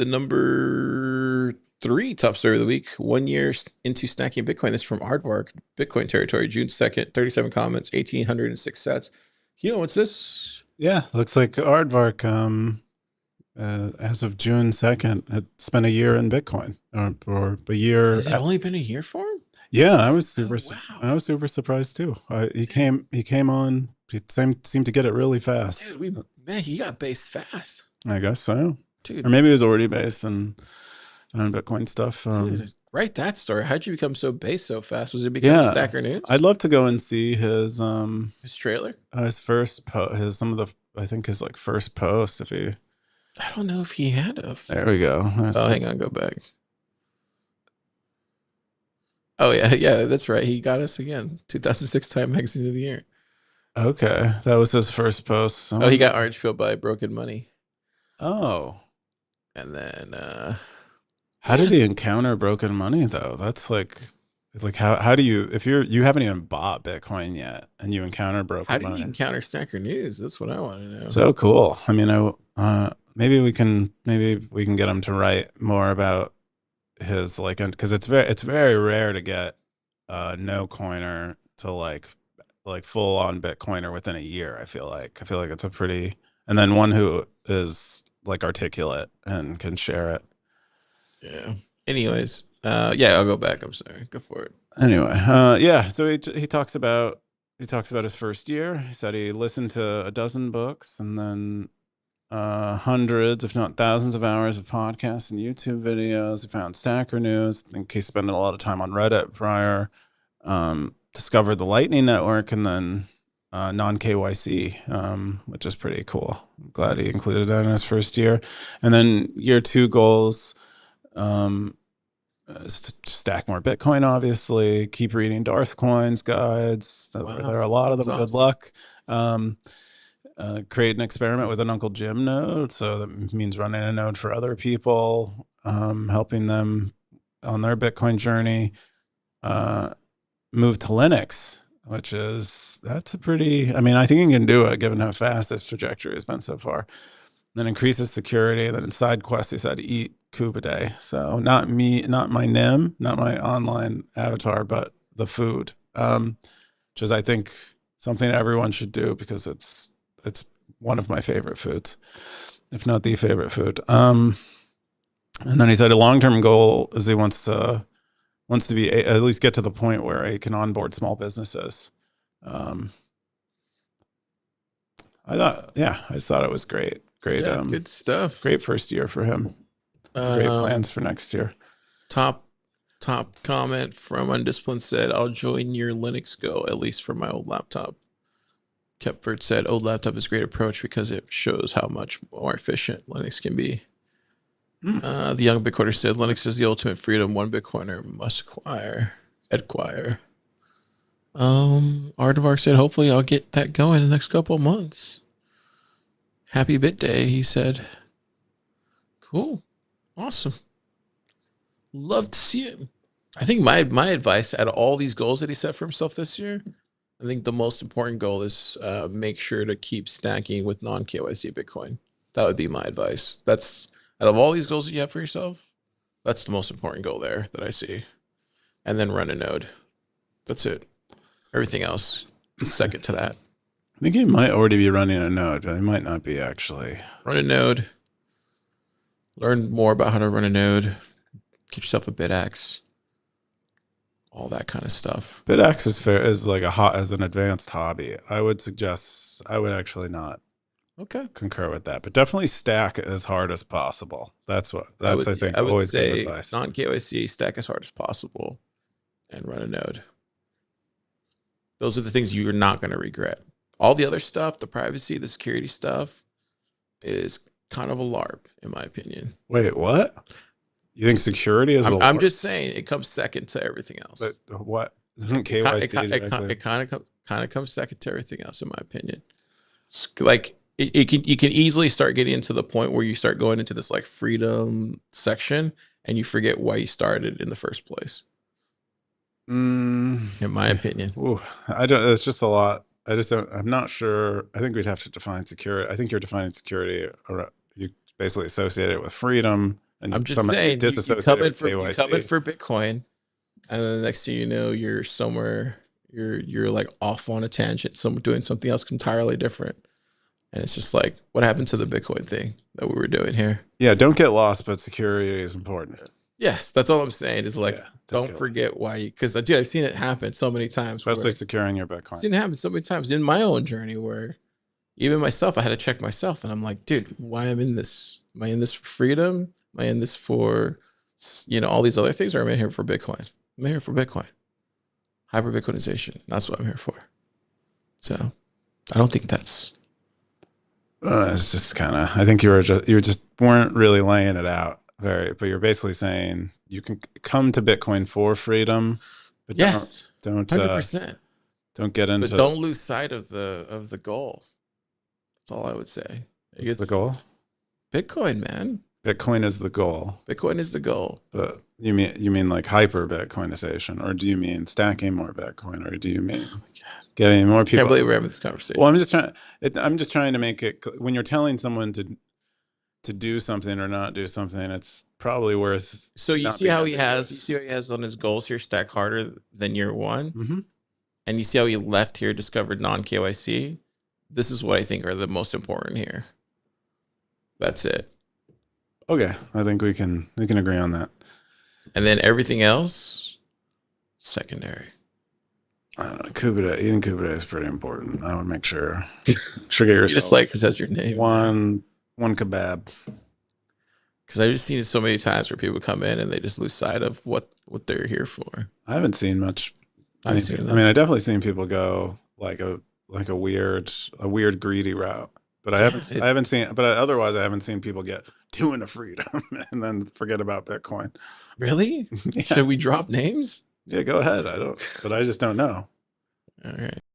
The number three top story of the week. 1 year into snacking Bitcoin. This is from Aardvark, Bitcoin territory, June 2nd, 37 comments, 1,806 sets. You know, what's this? Yeah, looks like Aardvark, as of June 2nd, it's been a year in Bitcoin, or a year. Has it only been a year for him? Yeah, Oh, I wow. was super surprised too. He came on. Seemed to get it really fast. Dude, man, he got based fast. I guess so, or Dude, maybe it was already based on Bitcoin stuff. dude, write that story. How'd you become so based so fast? Was it because of Yeah, Stacker News? I'd love to go and see His trailer? his first his some of the I think his like first post. If he I don't know if he had a. There we go. Oh, hang on, go back. Oh yeah, yeah, that's right. He got us again. 2006 Time Magazine of the Year. Okay, that was his first post. Oh, he Someone. got orange peel by Broken Money, Oh, and then how did yeah. he encounter broken money though? That's like, it's like how do you, if you haven't even bought Bitcoin yet and you encounter How broken did he money? encounter Stacker News? That's what I want to know. So cool. I mean, maybe we can get him to write more about his like, because it's very rare to get a no coiner to like full on Bitcoiner within a year. I feel like it's a pretty, and then one who is like articulate and can share it. Yeah. Anyways, yeah, I'll go back. I'm sorry. Go for it. Anyway, yeah. So he talks about his first year. He said he listened to a dozen books and then hundreds, if not thousands, of hours of podcasts and YouTube videos. He found Stacker.News. I think he spent a lot of time on Reddit prior. Discovered the Lightning Network and then non KYC, which is pretty cool. I'm glad he included that in his first year. And then year two goals. Stack more Bitcoin, obviously. Keep reading Darth Coin's guides. There are a lot of That's them. Good awesome. luck. Create an experiment with an Uncle Jim node. So that means running a node for other people, helping them on their Bitcoin journey. Move to Linux, that's a pretty, I mean, I think he can do it given how fast this trajectory has been so far. Then increases security. Then in side quests, he said eat Coop a day. So not me, not my NIM, not my online avatar, but the food, which is I think something everyone should do because it's one of my favorite foods, if not the favorite food. And then he said a long term goal is he wants to be at least get to the point where he can onboard small businesses. Um, I just thought it was great. Yeah, good stuff. Great first year for him. Great Um, plans for next year. top top comment from Undisciplined said, "I'll join your Linux Go at least for my old laptop." Kepford said, "Old laptop is a great approach because it shows how much more efficient Linux can be." The young Bitcoiner said, "Linux is the ultimate freedom. One Bitcoiner must acquire." Ardevar said, "Hopefully, I'll get that going in the next couple of months." Happy Bit Day, he said. Cool, awesome. Love to see it. I think my advice out of all these goals that he set for himself this year, I think the most important goal is make sure to keep stacking with non KYC Bitcoin. That would be my advice. That's out of all these goals that you have for yourself, that's the most important goal there that I see. And then run a node. That's it. Everything else is second to that. I think he might already be running a node, but he might not be actually. Run a node. Learn more about how to run a node. Get yourself a BitAxe. All that kind of stuff. BitX is like as an advanced hobby. I would suggest I would actually not Okay. concur with that, but definitely stack as hard as possible. I think I would always good say advice. non KYC, stack as hard as possible, and run a node. Those are the things you're not going to regret. All the other stuff, the privacy, the security stuff, is kind of a LARP, in my opinion. Wait, what? You think security is I'm a just saying it comes second to everything else. but what doesn't It kind KYC directly? it kind of comes second to everything else, in my opinion. It's like you can easily start getting into the point where you start going into this like freedom section and you forget why you started in the first place. In my opinion. Ooh, I don't. It's just a lot. I just don't. I'm not sure. I think we'd have to define security. I think you're defining security. You basically associate it with freedom. And I'm just somehow you saying, you disassociate come it in with for KYC. Bitcoin, and then the next thing you know, you're somewhere, you're like off on a tangent, someone doing something else entirely different, and it's just like, what happened to the Bitcoin thing that we were doing here? Yeah, don't get lost, but security is important. Yes, that's all I'm saying. Is like, Yeah, don't forget why you, because dude, I've seen it happen so many times. especially Where securing your I've Bitcoin. seen it happen so many times in my own journey where even myself, I had to check myself, and I'm like, dude, why am I in this? Am I in this for freedom? Am I in this for, all these other things, or am I here for Bitcoin? I'm here for Bitcoin, hyper Bitcoinization. That's what I'm here for. So I don't think that's It's just kind of. I think you just weren't really laying it out but you're basically saying you can come to Bitcoin for freedom, but yes, don't 100%. don't get But into don't lose sight of the goal. That's all I would say. what's the It's goal. Bitcoin, man. Bitcoin is the goal, Bitcoin is the goal. but you mean like hyper Bitcoinization, or do you mean stacking more Bitcoin, or do you mean Oh my God. getting more I can't people? believe we're having this conversation. Well, I'm just trying to make it when you're telling someone to do something or not do something, it's probably worth. So you not see being how he has, ambiguous. on his goals here, stack harder than year one, Mm-hmm. and you see how he left here, discovered non KYC. This is what I think are the most important here. That's it. Okay, I think we can agree on that. And then everything else, secondary. I don't know. Eating Kubernetes is pretty important. I would make sure get yourself You just like because that's your name. one kebab. Because I've just seen it so many times where people come in and they just lose sight of what they're here for. I haven't seen much. I've seen I it. mean, I definitely seen people go like a weird greedy route, but Yeah, I haven't seen. But otherwise, I haven't seen people get to a freedom and then forget about Bitcoin. really? Yeah, Should we drop names? yeah. Go ahead. I don't, but I just don't know. All right.